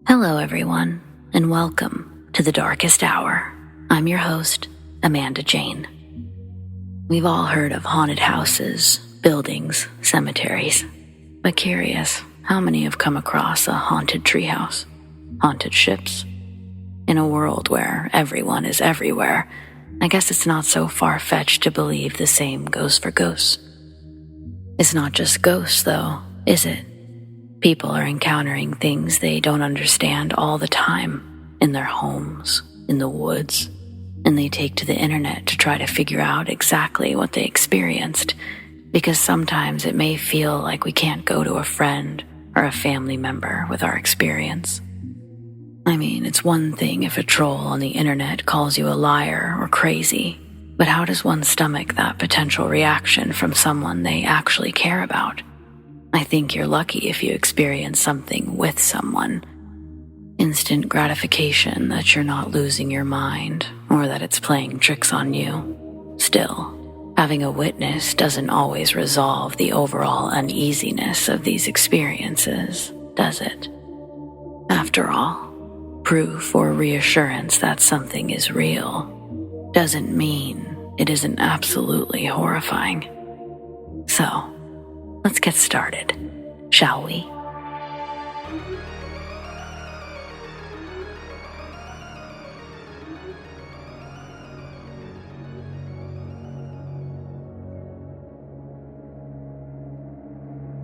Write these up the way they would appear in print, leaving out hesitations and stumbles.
Hello, everyone, and welcome to the Darkest Hour. I'm your host, Amanda Jane. We've all heard of haunted houses, buildings, cemeteries, but curious, how many have come across a haunted treehouse, haunted ships? In a world where everyone is everywhere, I guess it's not so far-fetched to believe the same goes for ghosts. It's not just ghosts, though, is it? People are encountering things they don't understand all the time, in their homes, in the woods, and they take to the internet to try to figure out exactly what they experienced, because sometimes it may feel like we can't go to a friend or a family member with our experience. I mean, it's one thing if a troll on the internet calls you a liar or crazy, but how does one stomach that potential reaction from someone they actually care about? I think you're lucky if you experience something with someone. Instant gratification that you're not losing your mind or that it's playing tricks on you. Still, having a witness doesn't always resolve the overall uneasiness of these experiences, does it? After all, proof or reassurance that something is real doesn't mean it isn't absolutely horrifying. So, let's get started, shall we?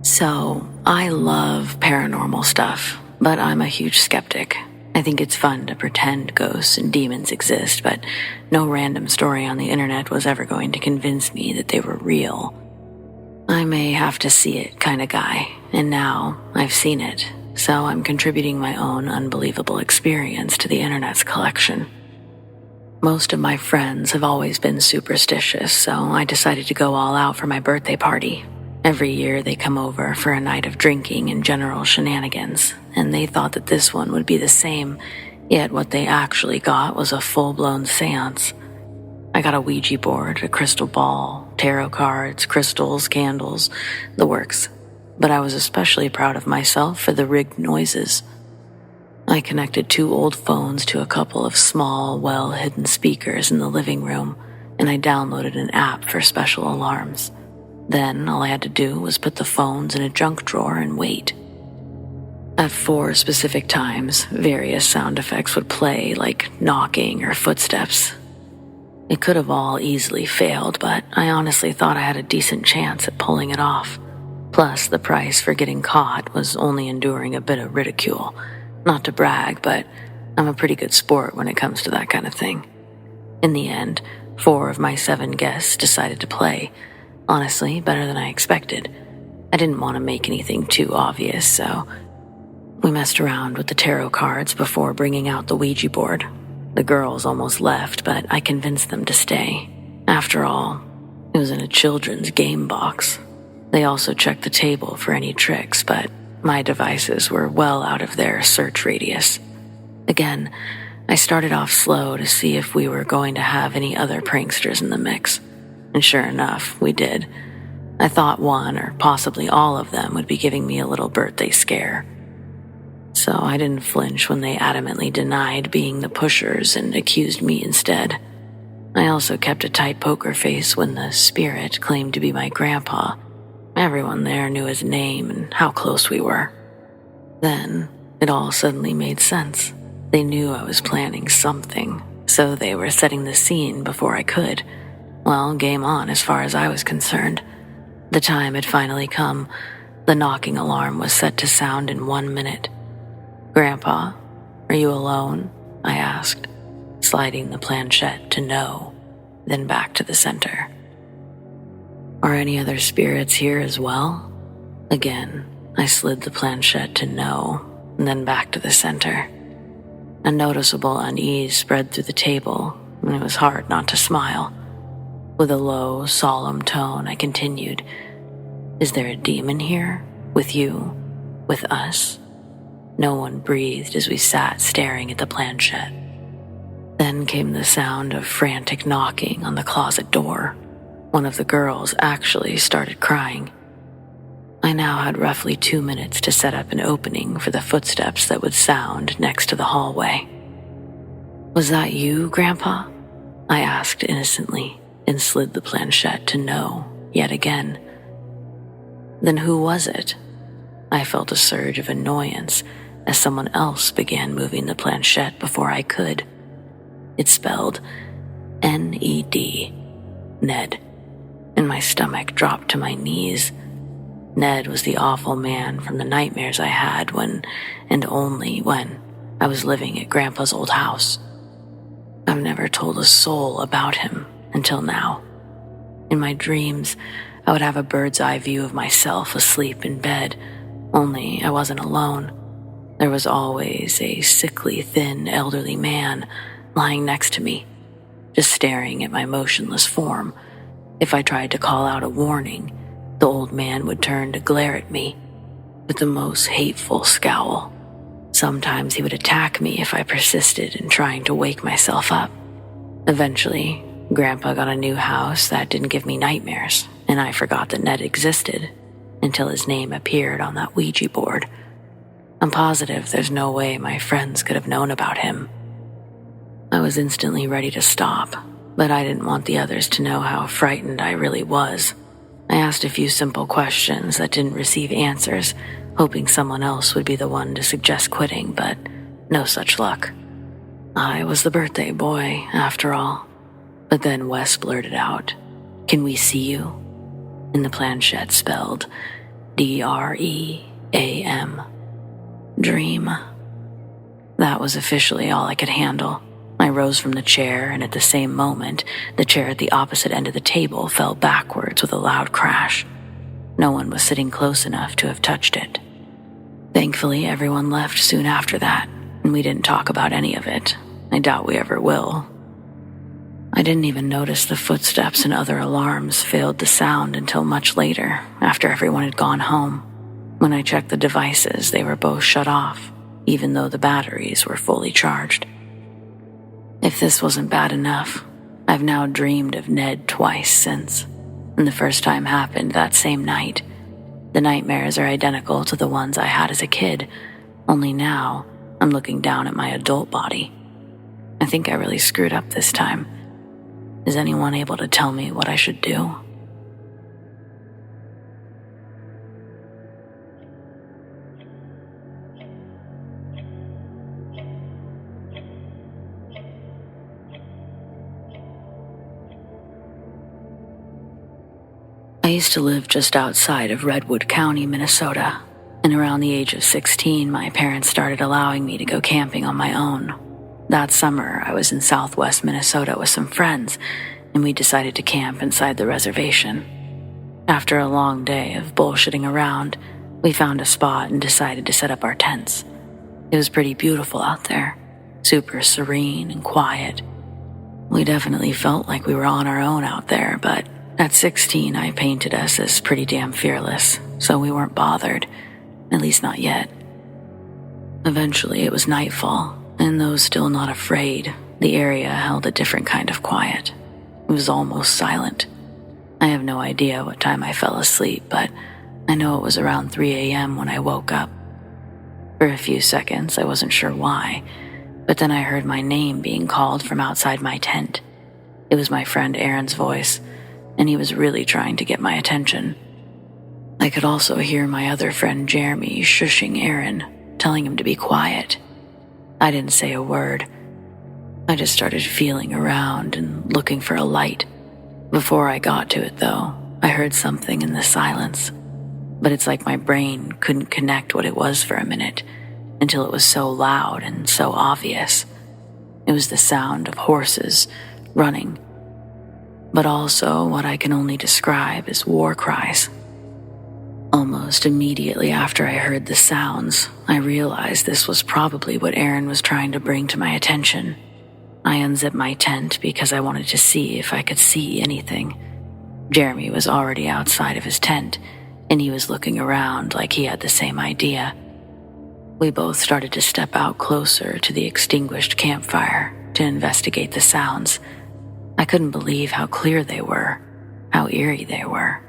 So, I love paranormal stuff, but I'm a huge skeptic. I think it's fun to pretend ghosts and demons exist, but no random story on the internet was ever going to convince me that they were real. I may have to see it kind of guy, and now I've seen it, so I'm contributing my own unbelievable experience to the internet's collection. Most of my friends have always been superstitious, so I decided to go all out for my birthday party. Every year they come over for a night of drinking and general shenanigans, and they thought that this one would be the same, yet what they actually got was a full-blown seance. I got a Ouija board, a crystal ball, tarot cards, crystals, candles, the works. But I was especially proud of myself for the rigged noises. I connected 2 old phones to a couple of small, well-hidden speakers in the living room, and I downloaded an app for special alarms. Then all I had to do was put the phones in a junk drawer and wait. At 4 specific times, various sound effects would play, like knocking or footsteps. It could have all easily failed, but I honestly thought I had a decent chance at pulling it off. Plus, the price for getting caught was only enduring a bit of ridicule. Not to brag, but I'm a pretty good sport when it comes to that kind of thing. In the end, 4 of my 7 guests decided to play. Honestly, better than I expected. I didn't want to make anything too obvious, so we messed around with the tarot cards before bringing out the Ouija board. The girls almost left, but I convinced them to stay. After all, it was in a children's game box. They also checked the table for any tricks, but my devices were well out of their search radius. Again, I started off slow to see if we were going to have any other pranksters in the mix. And sure enough, we did. I thought one or possibly all of them would be giving me a little birthday scare. So I didn't flinch when they adamantly denied being the pushers and accused me instead. I also kept a tight poker face when the spirit claimed to be my grandpa. Everyone there knew his name and how close we were. Then, it all suddenly made sense. They knew I was planning something, so they were setting the scene before I could. Well, game on as far as I was concerned. The time had finally come. The knocking alarm was set to sound in 1 minute. "Grandpa, are you alone?" I asked, sliding the planchette to no, then back to the center. "Are any other spirits here as well?" Again, I slid the planchette to no, and then back to the center. A noticeable unease spread through the table, and it was hard not to smile. With a low, solemn tone, I continued, "Is there a demon here? With you? With us?" No one breathed as we sat staring at the planchette. Then came the sound of frantic knocking on the closet door. One of the girls actually started crying. I now had roughly 2 minutes to set up an opening for the footsteps that would sound next to the hallway. "Was that you, Grandpa?" I asked innocently and slid the planchette to no yet again. "Then who was it?" I felt a surge of annoyance as someone else began moving the planchette before I could. It spelled N-E-D, Ned, and my stomach dropped to my knees. Ned was the awful man from the nightmares I had when, and only when, I was living at Grandpa's old house. I've never told a soul about him until now. In my dreams, I would have a bird's eye view of myself asleep in bed, only I wasn't alone. There was always a sickly, thin, elderly man lying next to me, just staring at my motionless form. If I tried to call out a warning, the old man would turn to glare at me with the most hateful scowl. Sometimes he would attack me if I persisted in trying to wake myself up. Eventually, Grandpa got a new house that didn't give me nightmares, and I forgot that Ned existed until his name appeared on that Ouija board. I'm positive there's no way my friends could have known about him. I was instantly ready to stop, but I didn't want the others to know how frightened I really was. I asked a few simple questions that didn't receive answers, hoping someone else would be the one to suggest quitting, but no such luck. I was the birthday boy, after all. But then Wes blurted out, "Can we see you?" And the planchette spelled D-R-E-A-M. Dream. That was officially all I could handle. I rose from the chair, and at the same moment, the chair at the opposite end of the table fell backwards with a loud crash. No one was sitting close enough to have touched it. Thankfully, everyone left soon after that, and we didn't talk about any of it. I doubt we ever will. I didn't even notice the footsteps and other alarms failed to sound until much later, after everyone had gone home. When I checked the devices, they were both shut off, even though the batteries were fully charged. If this wasn't bad enough, I've now dreamed of Ned twice since, and the first time happened that same night. The nightmares are identical to the ones I had as a kid, only now I'm looking down at my adult body. I think I really screwed up this time. Is anyone able to tell me what I should do? I used to live just outside of Redwood County, Minnesota, and around the age of 16, my parents started allowing me to go camping on my own. That summer, I was in southwest Minnesota with some friends, and we decided to camp inside the reservation. After a long day of bullshitting around, we found a spot and decided to set up our tents. It was pretty beautiful out there, super serene and quiet. We definitely felt like we were on our own out there, but at 16, I painted us as pretty damn fearless, so we weren't bothered, at least not yet. Eventually, it was nightfall, and though still not afraid, the area held a different kind of quiet. It was almost silent. I have no idea what time I fell asleep, but I know it was around 3 a.m. when I woke up. For a few seconds, I wasn't sure why, but then I heard my name being called from outside my tent. It was my friend Erin's voice, and he was really trying to get my attention. I could also hear my other friend Jeremy shushing Erin, telling him to be quiet. I didn't say a word. I just started feeling around and looking for a light. Before I got to it, though, I heard something in the silence. But it's like my brain couldn't connect what it was for a minute, until it was so loud and so obvious. It was the sound of horses running, but also what I can only describe as war cries. Almost immediately after I heard the sounds, I realized this was probably what Erin was trying to bring to my attention. I unzipped my tent because I wanted to see if I could see anything. Jeremy was already outside of his tent, and he was looking around like he had the same idea. We both started to step out closer to the extinguished campfire to investigate the sounds. I couldn't believe how clear they were, how eerie they were.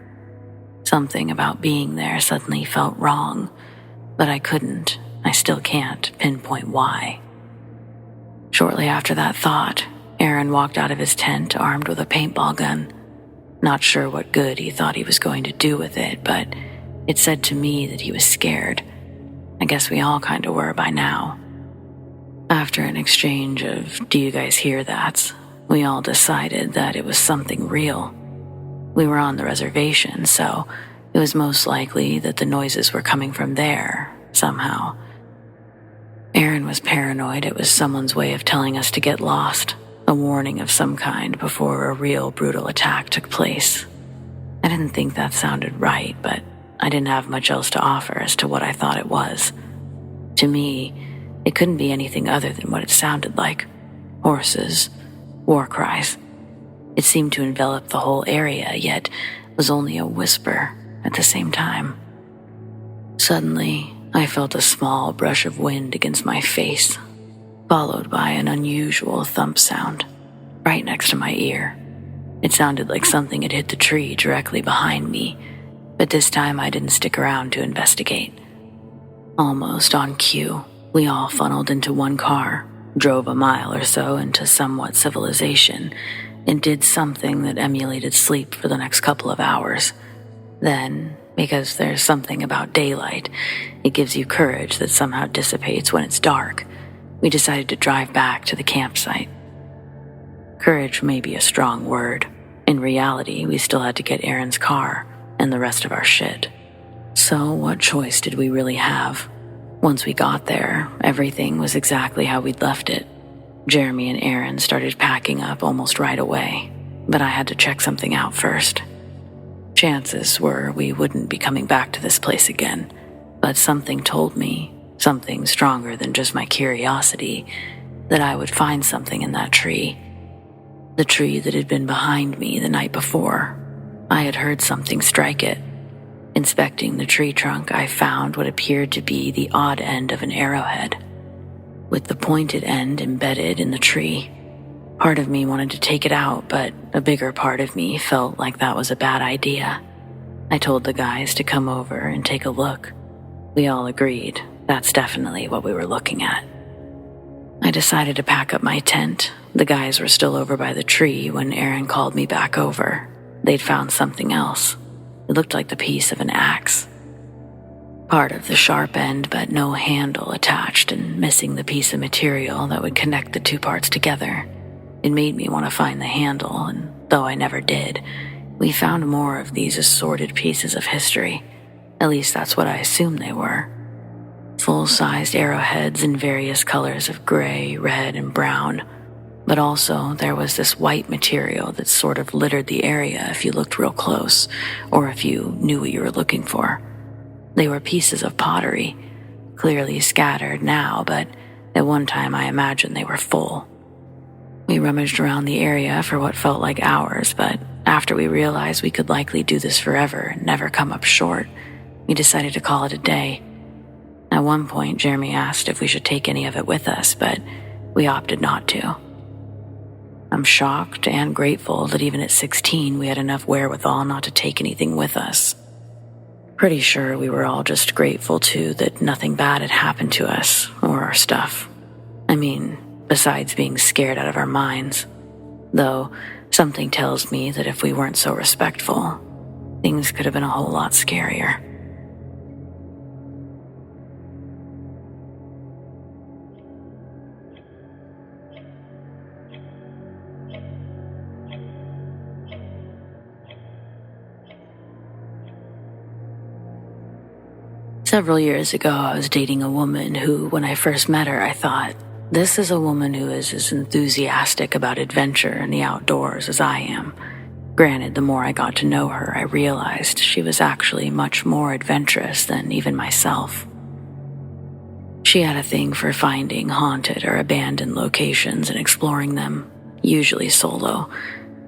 Something about being there suddenly felt wrong, but I still can't pinpoint why. Shortly after that thought, Aaron walked out of his tent armed with a paintball gun. Not sure what good he thought he was going to do with it, but it said to me that he was scared. I guess we all kind of were by now. After an exchange of "do you guys hear that?" we all decided that it was something real. We were on the reservation, so it was most likely that the noises were coming from there, somehow. Aaron was paranoid it was someone's way of telling us to get lost, a warning of some kind before a real brutal attack took place. I didn't think that sounded right, but I didn't have much else to offer as to what I thought it was. To me, it couldn't be anything other than what it sounded like. Horses, war cries. It seemed to envelop the whole area, yet was only a whisper at the same time. Suddenly, I felt a small brush of wind against my face, followed by an unusual thump sound right next to my ear. It sounded like something had hit the tree directly behind me, but this time I didn't stick around to investigate. Almost on cue, we all funneled into one car, drove a mile or so into somewhat civilization, and did something that emulated sleep for the next couple of hours. Then, because there's something about daylight, it gives you courage that somehow dissipates when it's dark, we decided to drive back to the campsite. Courage may be a strong word. In reality, we still had to get Aaron's car and the rest of our shit. So what choice did we really have? Once we got there, everything was exactly how we'd left it. Jeremy and Erin started packing up almost right away, but I had to check something out first. Chances were we wouldn't be coming back to this place again, but something told me, something stronger than just my curiosity, that I would find something in that tree. The tree that had been behind me the night before. I had heard something strike it. Inspecting the tree trunk, I found what appeared to be the odd end of an arrowhead, with the pointed end embedded in the tree. Part of me wanted to take it out, but a bigger part of me felt like that was a bad idea. I told the guys to come over and take a look. We all agreed that's definitely what we were looking at. I decided to pack up my tent. The guys were still over by the tree when Erin called me back over. They'd found something else. It looked like the piece of an axe. Part of the sharp end, but no handle attached, and missing the piece of material that would connect the two parts together. It made me want to find the handle, and though I never did, we found more of these assorted pieces of history. At least that's what I assumed they were. Full-sized arrowheads in various colors of gray, red, and brown. But also, there was this white material that sort of littered the area if you looked real close, or if you knew what you were looking for. They were pieces of pottery, clearly scattered now, but at one time I imagined they were full. We rummaged around the area for what felt like hours, but after we realized we could likely do this forever and never come up short, we decided to call it a day. At one point, Jeremy asked if we should take any of it with us, but we opted not to. I'm shocked and grateful that even at 16 we had enough wherewithal not to take anything with us. Pretty sure we were all just grateful too that nothing bad had happened to us or our stuff. I mean, besides being scared out of our minds. Though, something tells me that if we weren't so respectful, things could have been a whole lot scarier. Several years ago, I was dating a woman who, when I first met her, I thought, this is a woman who is as enthusiastic about adventure and the outdoors as I am. Granted, the more I got to know her, I realized she was actually much more adventurous than even myself. She had a thing for finding haunted or abandoned locations and exploring them, usually solo.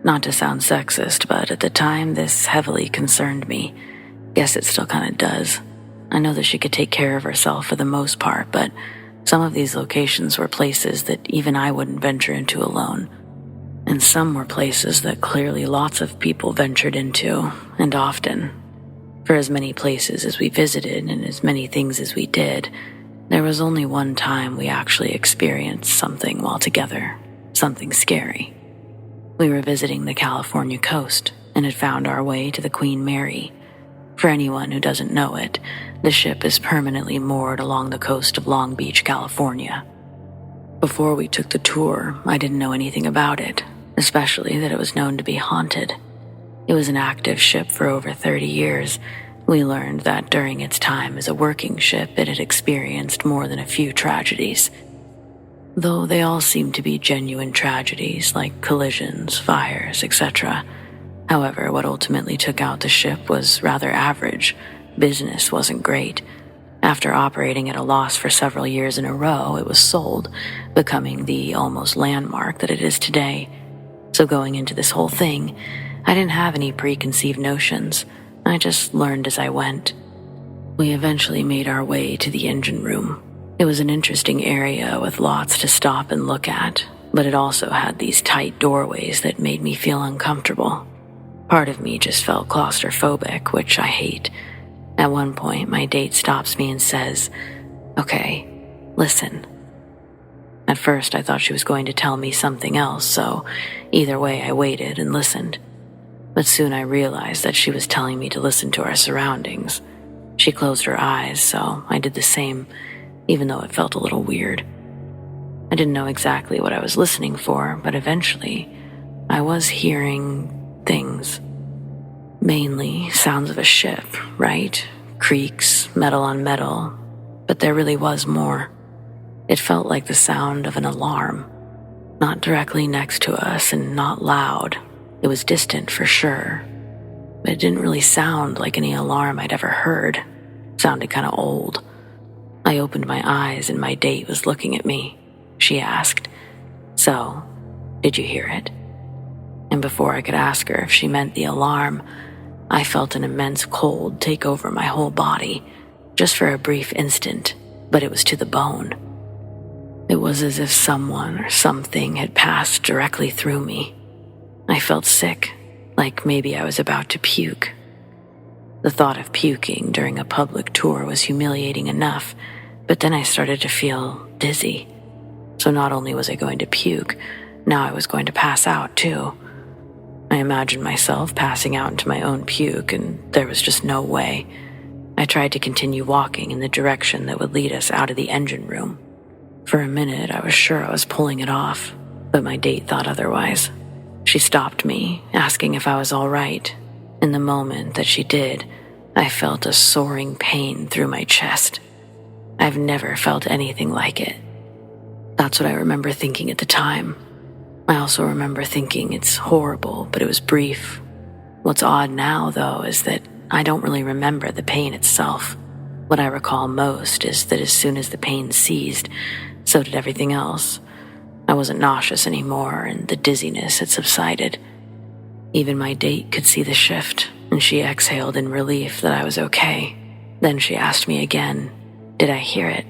Not to sound sexist, but at the time, this heavily concerned me. Guess it still kind of does. I know that she could take care of herself for the most part, but some of these locations were places that even I wouldn't venture into alone. and some were places that clearly lots of people ventured into, and often. For as many places as we visited and as many things as we did, there was only one time we actually experienced something while together, something scary. We were visiting the California coast and had found our way to the Queen Mary. For anyone who doesn't know it, the ship is permanently moored along the coast of Long Beach, California. Before we took the tour, I didn't know anything about it, especially that it was known to be haunted. It was an active ship for over 30 years. We learned that during its time as a working ship, it had experienced more than a few tragedies. Though they all seemed to be genuine tragedies like collisions, fires, etc. However, what ultimately took out the ship was rather average. Business wasn't great. After operating at a loss for several years in a row, it was sold, becoming the almost landmark that it is today. So going into this whole thing, I didn't have any preconceived notions. I just learned as I went. We eventually made our way to the engine room. It was an interesting area with lots to stop and look at, but it also had these tight doorways that made me feel uncomfortable. Part of me just felt claustrophobic, which I hate. At one point, my date stops me and says, "Okay, listen." At first, I thought she was going to tell me something else, so either way, I waited and listened. But soon I realized that she was telling me to listen to our surroundings. She closed her eyes, so I did the same, even though it felt a little weird. I didn't know exactly what I was listening for, but eventually, I was hearing things. Mainly sounds of a ship, right? Creaks, metal on metal. But there really was more. It felt like the sound of an alarm. Not directly next to us and not loud. It was distant for sure. But it didn't really sound like any alarm I'd ever heard. It sounded kind of old. I opened my eyes and my date was looking at me. She asked, "So, did you hear it?" And before I could ask her if she meant the alarm, I felt an immense cold take over my whole body, just for a brief instant, but it was to the bone. It was as if someone or something had passed directly through me. I felt sick, like maybe I was about to puke. The thought of puking during a public tour was humiliating enough, but then I started to feel dizzy. So not only was I going to puke, now I was going to pass out too. I imagined myself passing out into my own puke, and there was just no way. I tried to continue walking in the direction that would lead us out of the engine room. For a minute, I was sure I was pulling it off, but my date thought otherwise. She stopped me, asking if I was all right. In the moment that she did, I felt a soaring pain through my chest. I've never felt anything like it. That's what I remember thinking at the time. I also remember thinking it's horrible, but it was brief. What's odd now, though, is that I don't really remember the pain itself. What I recall most is that as soon as the pain ceased, so did everything else. I wasn't nauseous anymore, and the dizziness had subsided. Even my date could see the shift, and she exhaled in relief that I was okay. Then she asked me again, did I hear it?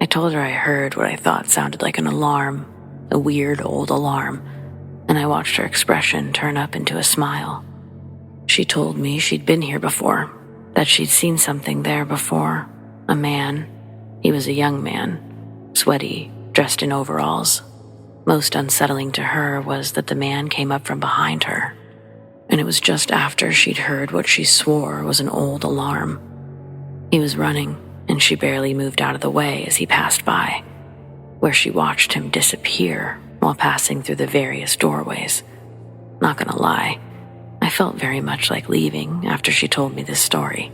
I told her I heard what I thought sounded like an alarm, a weird old alarm, and I watched her expression turn up into a smile. She told me she'd been here before, that she'd seen something there before. A man. He was a young man, sweaty, dressed in overalls. Most unsettling to her was that the man came up from behind her, and it was just after she'd heard what she swore was an old alarm. He was running, and she barely moved out of the way as he passed by, where she watched him disappear while passing through the various doorways. Not gonna lie, I felt very much like leaving after she told me this story,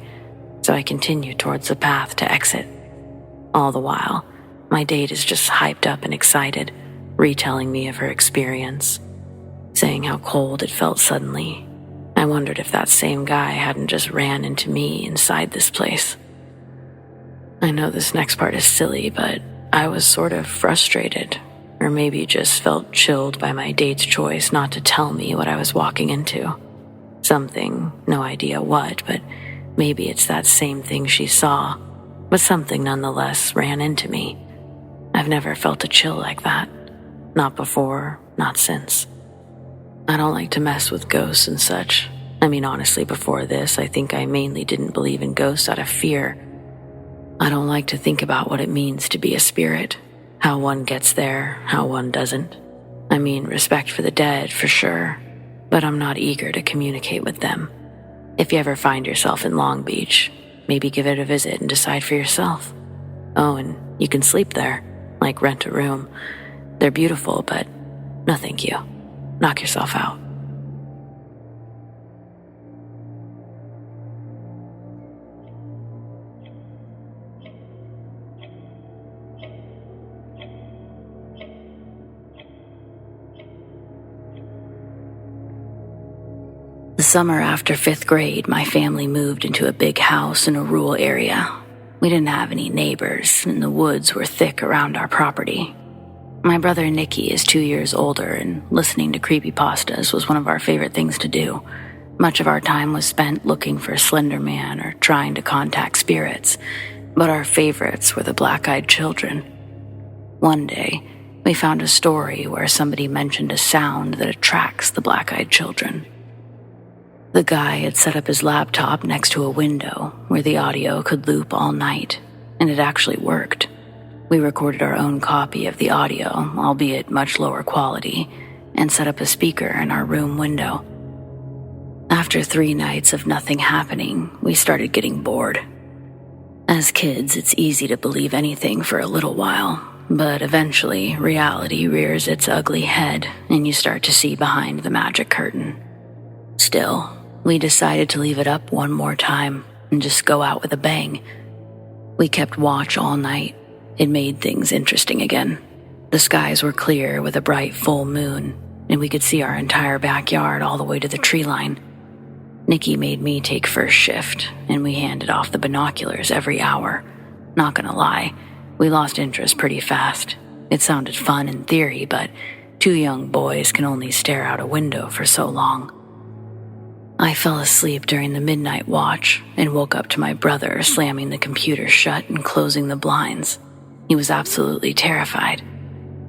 so I continued towards the path to exit. All the while, my date is just hyped up and excited, retelling me of her experience, saying how cold it felt suddenly. I wondered if that same guy hadn't just ran into me inside this place. I know this next part is silly, but I was sort of frustrated, or maybe just felt chilled by my date's choice not to tell me what I was walking into. Something, no idea what, but maybe it's that same thing she saw, but something nonetheless ran into me. I've never felt a chill like that. Not before, not since. I don't like to mess with ghosts and such. I mean, honestly, before this, I think I mainly didn't believe in ghosts out of fear. I don't like to think about what it means to be a spirit, how one gets there, how one doesn't. I mean, respect for the dead, for sure, but I'm not eager to communicate with them. If you ever find yourself in Long Beach, maybe give it a visit and decide for yourself. Oh, and you can sleep there, like rent a room. They're beautiful, but no thank you. Knock yourself out. The summer after 5th grade, my family moved into a big house in a rural area. We didn't have any neighbors, and the woods were thick around our property. My brother Nikki is 2 years older, and listening to creepypastas was one of our favorite things to do. Much of our time was spent looking for Slender Man or trying to contact spirits, but our favorites were the black-eyed children. One day, we found a story where somebody mentioned a sound that attracts the black-eyed children. The guy had set up his laptop next to a window where the audio could loop all night, and it actually worked. We recorded our own copy of the audio, albeit much lower quality, and set up a speaker in our room window. After 3 nights of nothing happening, we started getting bored. As kids, it's easy to believe anything for a little while, but eventually reality rears its ugly head and you start to see behind the magic curtain. Still, we decided to leave it up one more time and just go out with a bang. We kept watch all night. It made things interesting again. The skies were clear with a bright full moon, and we could see our entire backyard all the way to the tree line. Nikki made me take first shift, and we handed off the binoculars every hour. Not gonna lie, we lost interest pretty fast. It sounded fun in theory, but 2 young boys can only stare out a window for so long. I fell asleep during the midnight watch and woke up to my brother slamming the computer shut and closing the blinds. He was absolutely terrified.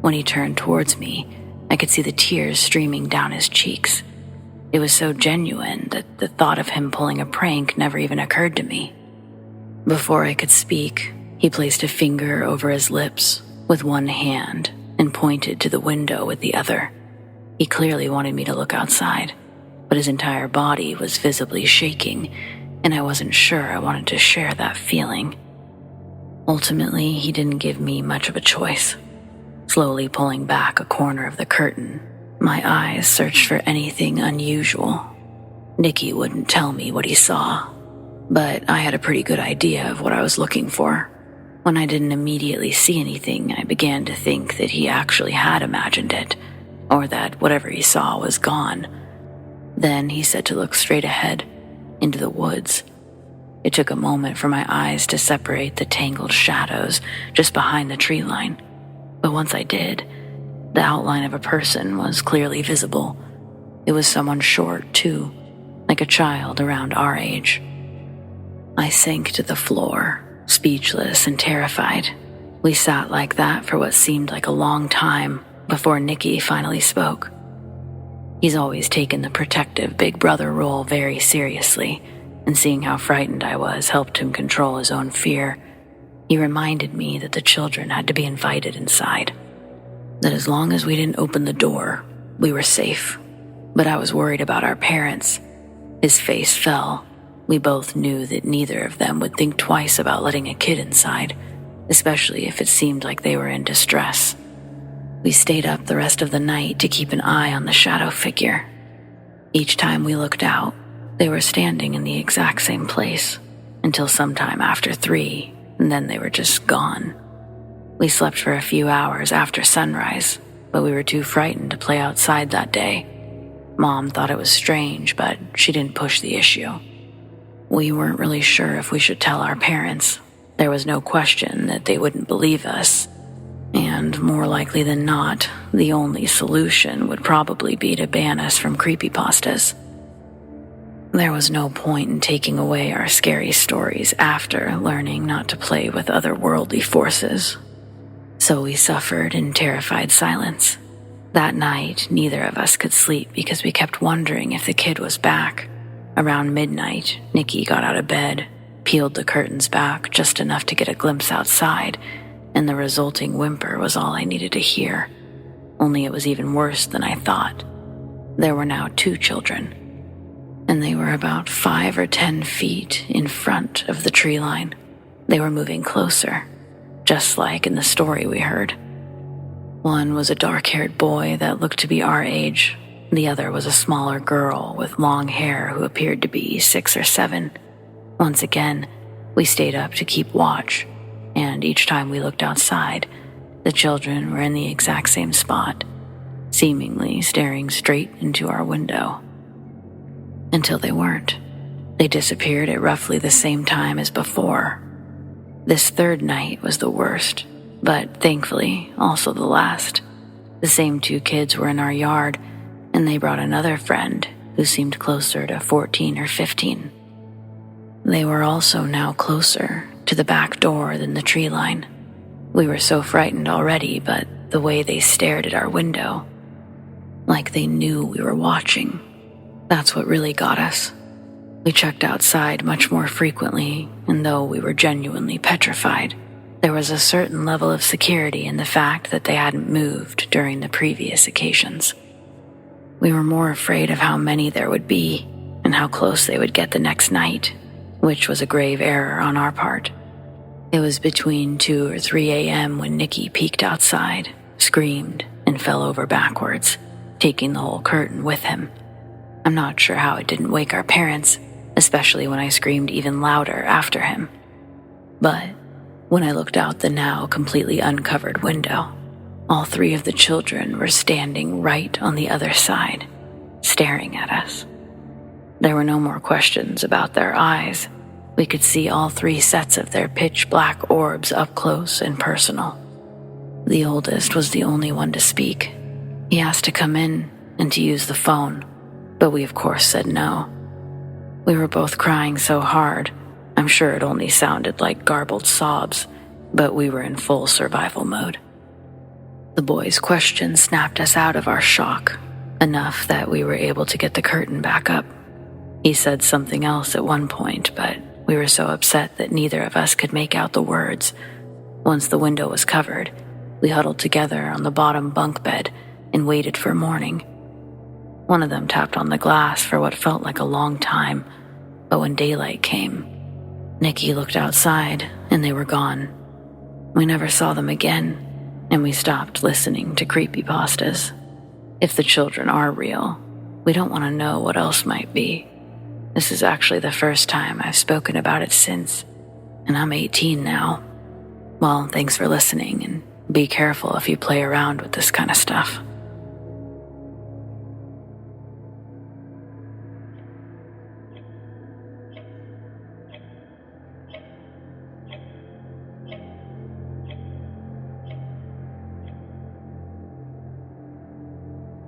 When he turned towards me, I could see the tears streaming down his cheeks. It was so genuine that the thought of him pulling a prank never even occurred to me. Before I could speak, he placed a finger over his lips with one hand and pointed to the window with the other. He clearly wanted me to look outside, but his entire body was visibly shaking, and I wasn't sure I wanted to share that feeling. Ultimately, he didn't give me much of a choice. Slowly pulling back a corner of the curtain, my eyes searched for anything unusual. Nikki wouldn't tell me what he saw, but I had a pretty good idea of what I was looking for. When I didn't immediately see anything, I began to think that he actually had imagined it, or that whatever he saw was gone. Then he said to look straight ahead, into the woods. It took a moment for my eyes to separate the tangled shadows just behind the tree line. But once I did, the outline of a person was clearly visible. It was someone short, too, like a child around our age. I sank to the floor, speechless and terrified. We sat like that for what seemed like a long time before Nikki finally spoke. He's always taken the protective big brother role very seriously, and seeing how frightened I was helped him control his own fear. He reminded me that the children had to be invited inside, that as long as we didn't open the door, we were safe. But I was worried about our parents. His face fell. We both knew that neither of them would think twice about letting a kid inside, especially if it seemed like they were in distress. We stayed up the rest of the night to keep an eye on the shadow figure. Each time we looked out, they were standing in the exact same place, until sometime after 3, and then they were just gone. We slept for a few hours after sunrise, but we were too frightened to play outside that day. Mom thought it was strange, but she didn't push the issue. We weren't really sure if we should tell our parents. There was no question that they wouldn't believe us. And more likely than not, the only solution would probably be to ban us from creepypastas. There was no point in taking away our scary stories after learning not to play with otherworldly forces. So we suffered in terrified silence. That night, neither of us could sleep because we kept wondering if the kid was back. Around midnight, Nikki got out of bed, peeled the curtains back just enough to get a glimpse outside, and the resulting whimper was all I needed to hear. Only it was even worse than I thought. There were now 2 children, and they were about 5 or 10 feet in front of the tree line. They were moving closer, just like in the story we heard. One was a dark-haired boy that looked to be our age. The other was a smaller girl with long hair who appeared to be 6 or 7. Once again, we stayed up to keep watch, and each time we looked outside, the children were in the exact same spot, seemingly staring straight into our window. Until they weren't. They disappeared at roughly the same time as before. This 3rd night was the worst, but thankfully also the last. The same 2 kids were in our yard, and they brought another friend who seemed closer to 14 or 15. They were also now closer to the back door than the tree line. We were so frightened already, but the way they stared at our window, like they knew we were watching, that's what really got us. We checked outside much more frequently, and though we were genuinely petrified, there was a certain level of security in the fact that they hadn't moved during the previous occasions. We were more afraid of how many there would be and how close they would get the next night, which was a grave error on our part. It was between 2 or 3 a.m. when Nikki peeked outside, screamed, and fell over backwards, taking the whole curtain with him. I'm not sure how it didn't wake our parents, especially when I screamed even louder after him. But when I looked out the now completely uncovered window, all 3 of the children were standing right on the other side, staring at us. There were no more questions about their eyes. We could see all 3 sets of their pitch-black orbs up close and personal. The oldest was the only one to speak. He asked to come in and to use the phone, but we of course said no. We were both crying so hard, I'm sure it only sounded like garbled sobs, but we were in full survival mode. The boy's question snapped us out of our shock, enough that we were able to get the curtain back up. He said something else at one point, but we were so upset that neither of us could make out the words. Once the window was covered, we huddled together on the bottom bunk bed and waited for morning. One of them tapped on the glass for what felt like a long time, but when daylight came, Nikki looked outside and they were gone. We never saw them again, and we stopped listening to creepypastas. If the children are real, we don't want to know what else might be. This is actually the first time I've spoken about it since, and I'm 18 now. Well, thanks for listening, and be careful if you play around with this kind of stuff.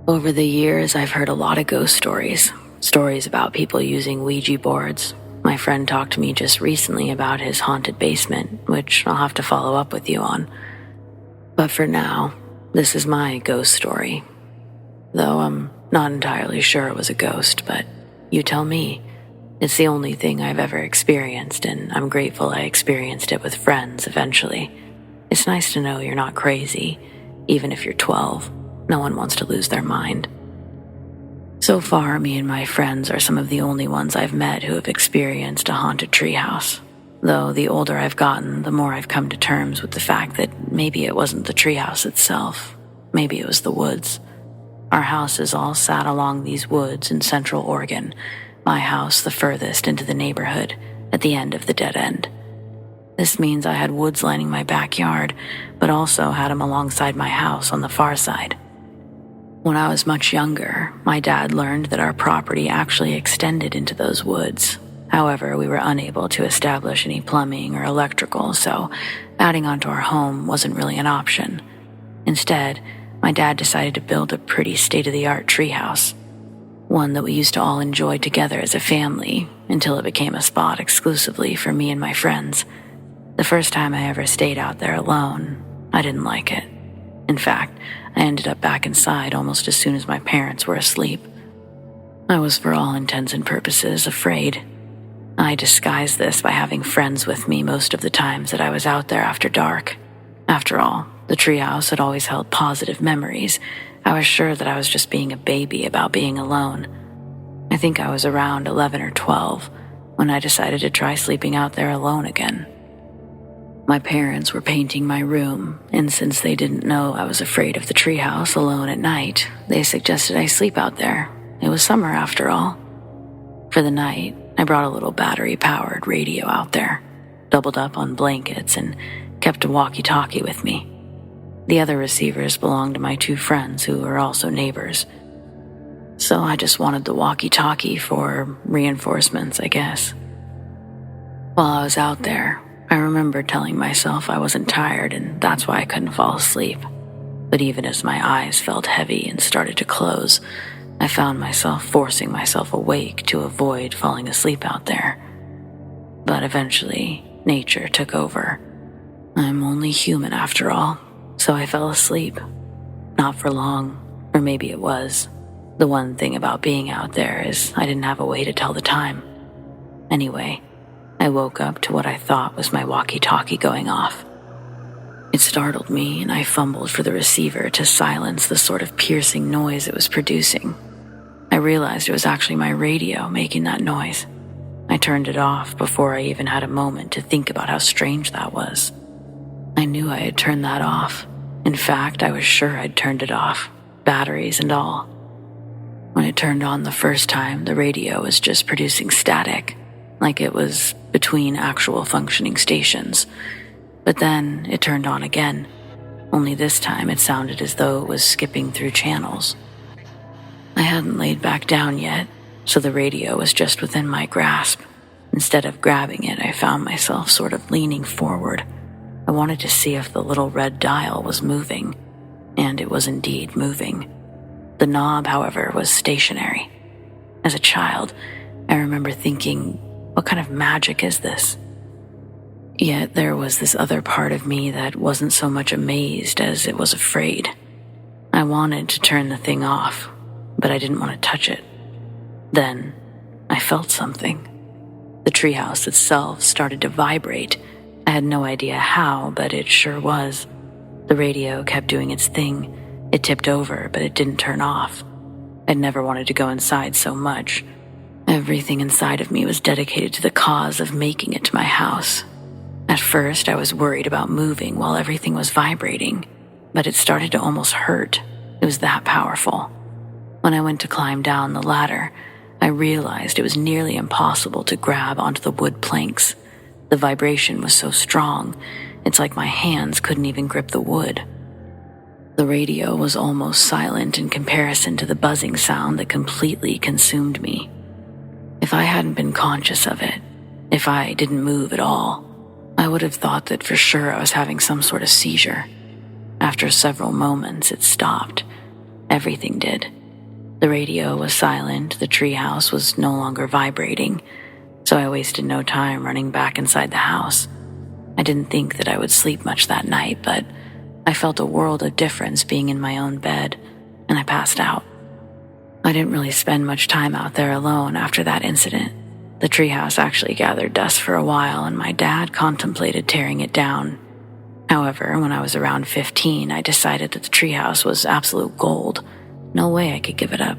Over the years, I've heard a lot of ghost stories. Stories about people using Ouija boards. My friend talked to me just recently about his haunted basement, which I'll have to follow up with you on. But for now, this is my ghost story. Though I'm not entirely sure it was a ghost, but you tell me. It's the only thing I've ever experienced, and I'm grateful I experienced it with friends eventually. It's nice to know you're not crazy, even if you're 12. No one wants to lose their mind. So far, me and my friends are some of the only ones I've met who have experienced a haunted treehouse. Though the older I've gotten, the more I've come to terms with the fact that maybe it wasn't the treehouse itself. Maybe it was the woods. Our houses all sat along these woods in Central Oregon, my house the furthest into the neighborhood, at the end of the dead end. This means I had woods lining my backyard, but also had them alongside my house on the far side. When I was much younger, my dad learned that our property actually extended into those woods. However, we were unable to establish any plumbing or electrical, so adding onto our home wasn't really an option. Instead, my dad decided to build a pretty state-of-the-art treehouse, one that we used to all enjoy together as a family until it became a spot exclusively for me and my friends. The first time I ever stayed out there alone, I didn't like it. In fact, I ended up back inside almost as soon as my parents were asleep. I was, for all intents and purposes, afraid. I disguised this by having friends with me most of the times that I was out there after dark. After all, the treehouse had always held positive memories. I was sure that I was just being a baby about being alone. I think I was around 11 or 12 when I decided to try sleeping out there alone again. My parents were painting my room, and since they didn't know I was afraid of the treehouse alone at night, they suggested I sleep out there. It was summer after all. For the night, I brought a little battery-powered radio out there, doubled up on blankets, and kept a walkie-talkie with me. The other receivers belonged to my 2 friends who were also neighbors. So I just wanted the walkie-talkie for reinforcements, I guess. While I was out there, I remember telling myself I wasn't tired and that's why I couldn't fall asleep. But even as my eyes felt heavy and started to close, I found myself forcing myself awake to avoid falling asleep out there. But eventually, nature took over. I'm only human after all, so I fell asleep. Not for long, or maybe it was. The one thing about being out there is I didn't have a way to tell the time. Anyway, I woke up to what I thought was my walkie-talkie going off. It startled me, and I fumbled for the receiver to silence the sort of piercing noise it was producing. I realized it was actually my radio making that noise. I turned it off before I even had a moment to think about how strange that was. I knew I had turned that off. In fact, I was sure I'd turned it off, batteries and all. When it turned on the first time, the radio was just producing static, like it was between actual functioning stations. But then it turned on again, only this time it sounded as though it was skipping through channels. I hadn't laid back down yet, so the radio was just within my grasp. Instead of grabbing it, I found myself sort of leaning forward. I wanted to see if the little red dial was moving, and it was indeed moving. The knob, however, was stationary. As a child, I remember thinking, what kind of magic is this? Yet there was this other part of me that wasn't so much amazed as it was afraid. I wanted to turn the thing off, but I didn't want to touch it. Then, I felt something. The treehouse itself started to vibrate. I had no idea how, but it sure was. The radio kept doing its thing. It tipped over, but it didn't turn off. I'd never wanted to go inside so much. Everything inside of me was dedicated to the cause of making it to my house. At first, I was worried about moving while everything was vibrating, but it started to almost hurt. It was that powerful. When I went to climb down the ladder, I realized it was nearly impossible to grab onto the wood planks. The vibration was so strong, it's like my hands couldn't even grip the wood. The radio was almost silent in comparison to the buzzing sound that completely consumed me. If I hadn't been conscious of it, if I didn't move at all, I would have thought that for sure I was having some sort of seizure. After several moments, it stopped. Everything did. The radio was silent, the treehouse was no longer vibrating, so I wasted no time running back inside the house. I didn't think that I would sleep much that night, but I felt a world of difference being in my own bed, and I passed out. I didn't really spend much time out there alone after that incident. The treehouse actually gathered dust for a while, and my dad contemplated tearing it down. However, when I was around 15, I decided that the treehouse was absolute gold. No way I could give it up.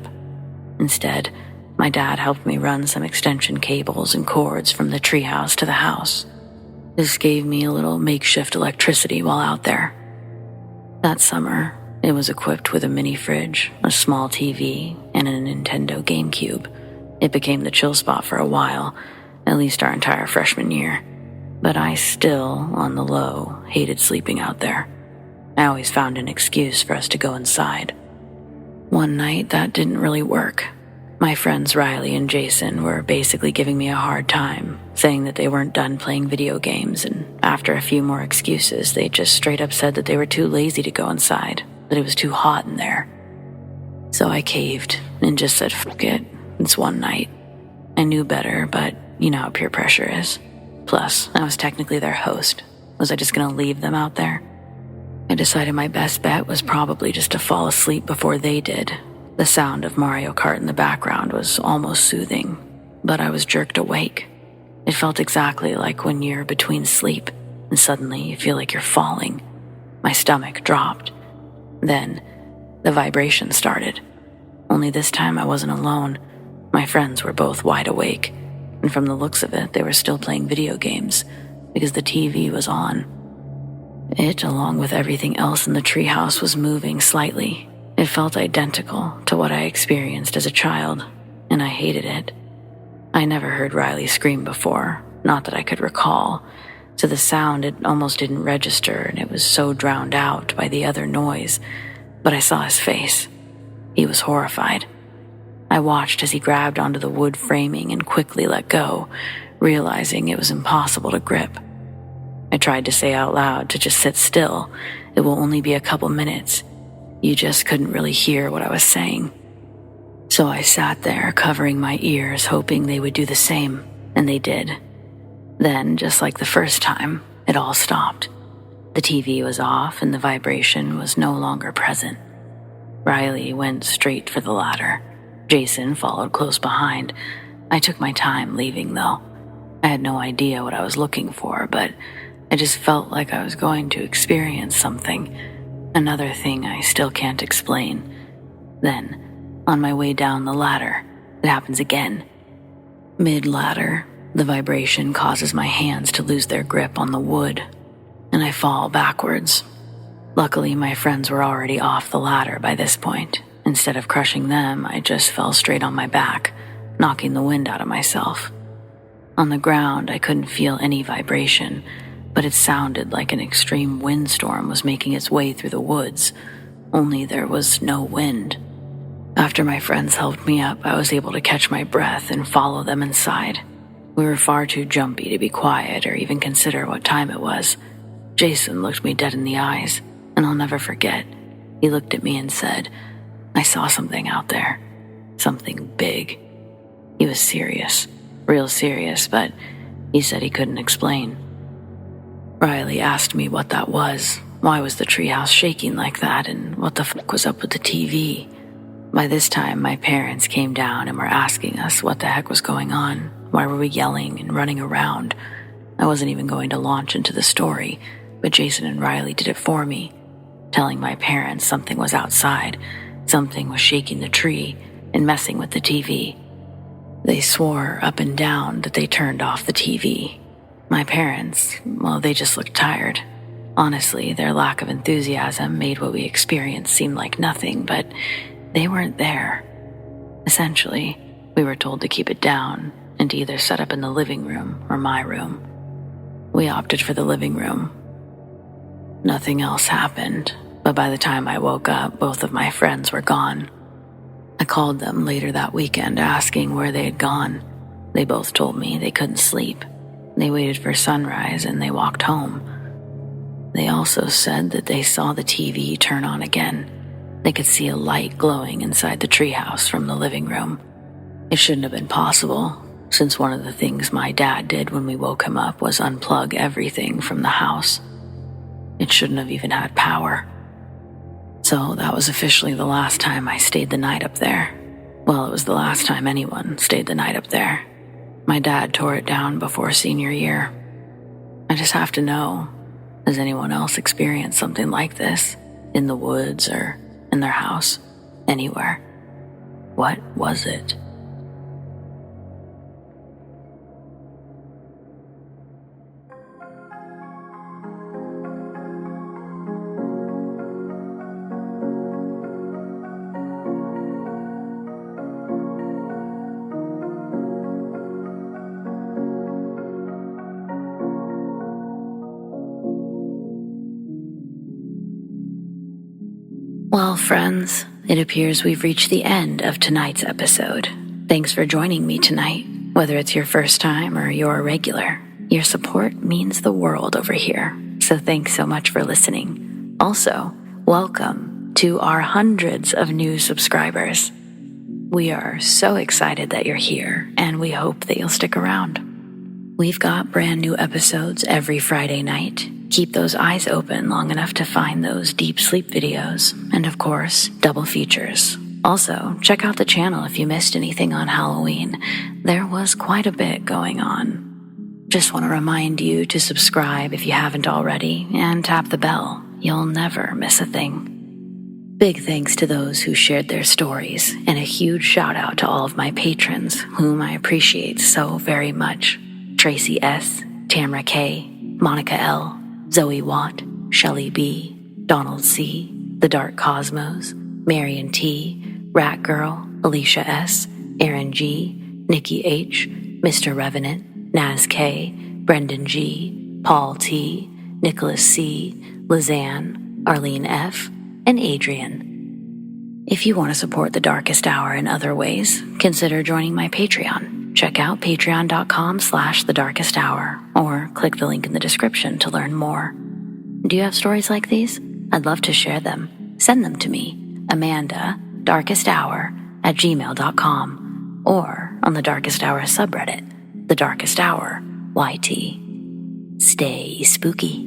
Instead, my dad helped me run some extension cables and cords from the treehouse to the house. This gave me a little makeshift electricity while out there. That summer, it was equipped with a mini fridge, a small TV, and a Nintendo GameCube. It became the chill spot for a while, at least our entire freshman year. But I still, on the low, hated sleeping out there. I always found an excuse for us to go inside. One night, that didn't really work. My friends Riley and Jason were basically giving me a hard time, saying that they weren't done playing video games, and after a few more excuses, they just straight up said that they were too lazy to go inside, that it was too hot in there. So I caved and just said, fuck it, it's one night. I knew better, but you know how peer pressure is. Plus, I was technically their host. Was I just gonna leave them out there? I decided my best bet was probably just to fall asleep before they did. The sound of Mario Kart in the background was almost soothing, but I was jerked awake. It felt exactly like when you're between sleep and suddenly you feel like you're falling. My stomach dropped. Then, the vibration started. Only this time I wasn't alone. My friends were both wide awake, and from the looks of it, they were still playing video games because the TV was on. It, along with everything else in the treehouse, was moving slightly. It felt identical to what I experienced as a child, and I hated it. I never heard Riley scream before, not that I could recall, so the sound, it almost didn't register, and it was so drowned out by the other noise. But I saw his face. He was horrified. I watched as he grabbed onto the wood framing and quickly let go, realizing it was impossible to grip. I tried to say out loud to just sit still. It will only be a couple minutes. You just couldn't really hear what I was saying. So I sat there, covering my ears, hoping they would do the same, and they did. Then, just like the first time, it all stopped. The TV was off and the vibration was no longer present. Riley went straight for the ladder. Jason followed close behind. I took my time leaving, though. I had no idea what I was looking for, but I just felt like I was going to experience something. Another thing I still can't explain. Then, on my way down the ladder, it happens again. Mid-ladder, the vibration causes my hands to lose their grip on the wood, and I fall backwards. Luckily, my friends were already off the ladder by this point. Instead of crushing them, I just fell straight on my back, knocking the wind out of myself. On the ground, I couldn't feel any vibration, but it sounded like an extreme windstorm was making its way through the woods, only there was no wind. After my friends helped me up, I was able to catch my breath and follow them inside. We were far too jumpy to be quiet or even consider what time it was. Jason looked me dead in the eyes, and I'll never forget. He looked at me and said, "I saw something out there. Something big." He was serious, real serious, but he said he couldn't explain. Riley asked me what that was. Why was the treehouse shaking like that, and what the fuck was up with the TV? By this time, my parents came down and were asking us what the heck was going on. Why were we yelling and running around? I wasn't even going to launch into the story, but Jason and Riley did it for me, telling my parents something was outside, something was shaking the tree and messing with the TV. They swore up and down that they turned off the TV. My parents, well, they just looked tired. Honestly, their lack of enthusiasm made what we experienced seem like nothing, but they weren't there. Essentially, we were told to keep it down and to either set up in the living room or my room. We opted for the living room. Nothing else happened, but by the time I woke up, both of my friends were gone. I called them later that weekend asking where they had gone. They both told me they couldn't sleep. They waited for sunrise and they walked home. They also said that they saw the TV turn on again. They could see a light glowing inside the treehouse from the living room. It shouldn't have been possible, since one of the things my dad did when we woke him up was unplug everything from the house. It shouldn't have even had power. So that was officially the last time I stayed the night up there. Well, it was the last time anyone stayed the night up there. My dad tore it down before senior year. I just have to know, has anyone else experienced something like this? In the woods or in their house? Anywhere? What was it? Well, friends, it appears we've reached the end of tonight's episode. Thanks for joining me tonight. Whether it's your first time or you're a regular, your support means the world over here. So thanks so much for listening. Also, welcome to our hundreds of new subscribers. We are so excited that you're here, and we hope that you'll stick around. We've got brand new episodes every Friday night, Keep those eyes open long enough to find those deep sleep videos, and of course, double features. Also, check out the channel if you missed anything on Halloween. There was quite a bit going on. Just want to remind you to subscribe if you haven't already, and tap the bell. You'll never miss a thing. Big thanks to those who shared their stories, and a huge shout out to all of my patrons, whom I appreciate so very much. Tracy S, Tamara K, Monica L, ZoeWatt, Chelle B, Donald C, The Dark Cosmos, Marion T, Rat Girl, Alisha S, Erin G, Nikki H, Mr. Revenant, Naz K, Brendon G, Paul T, Nicholas C, Lissane, Arlene F, and Adrienne. If you want to support the Darkest Hour in other ways, consider joining my Patreon. Check out patreon.com/thedarkesthour or click the link in the description to learn more. Do you have stories like these? I'd love to share them. Send them to me, amandadarkesthour@gmail.com, or on the Darkest Hour subreddit, The Darkest Hour YT. Stay spooky.